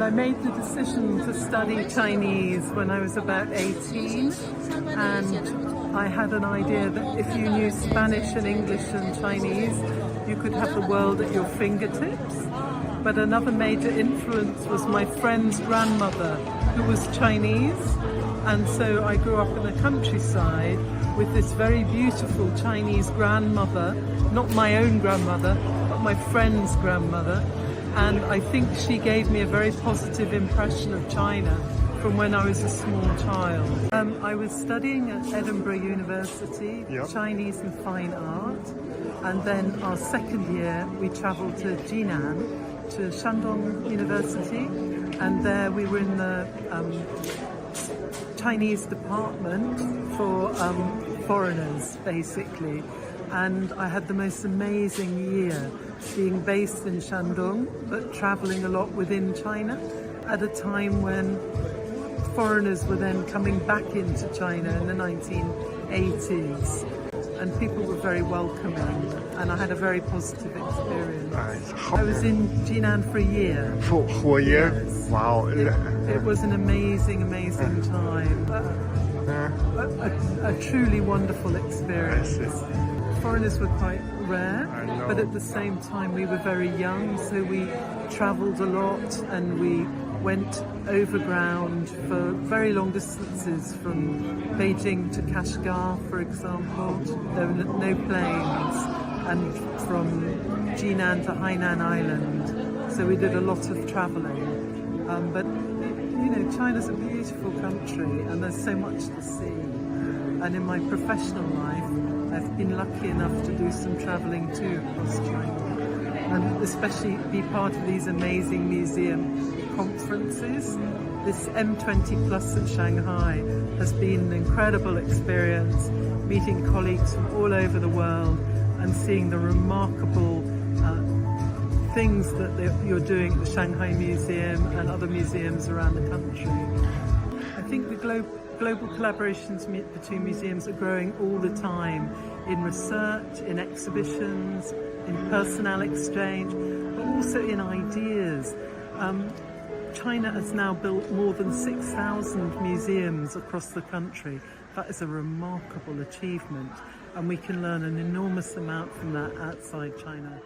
I made the decision to study Chinese when I was about 18, and I had an idea that if you knew Spanish and English and Chinese, you could have the world at your fingertips. But another major influence was my friend's grandmother, who was Chinese, and so I grew up in the countryside with this very beautiful Chinese grandmother, not my own grandmother, but my friend's grandmother. And I think she gave me a very positive impression of China from when I was a small child. I was studying at Edinburgh University, Chinese and Fine Art, and then our second year we travelled to Jinan, to Shandong University, and there we were in the Chinese department for foreigners, basically. And I had the most amazing year, being based in Shandong, but travelling a lot within China at a time when foreigners were then coming back into China in the 1980s. And people were very welcoming, and I had a very positive experience. I was in Jinan for a year. For a year? Yes. Wow. It was an amazing time. A truly wonderful experience. Foreigners were quite rare, but at the same time we were very young, so we travelled a lot and we went overground for very long distances, from Beijing to Kashgar, for example. There were no planes, and from Jinan to Hainan Island, so we did a lot of travelling. But you know, China's a beautiful country and there's so much to see. And in my professional life, I've been lucky enough to do some travelling too across China, and especially be part of these amazing museum conferences. This M20 Plus in Shanghai has been an incredible experience, meeting colleagues from all over the world and seeing the remarkable things that you're doing at the Shanghai Museum and other museums around the country. I think the global collaborations between museums are growing all the time, in research, in exhibitions, in personnel exchange, but also in ideas. China has now built more than 6,000 museums across the country. That is a remarkable achievement, and we can learn an enormous amount from that outside China.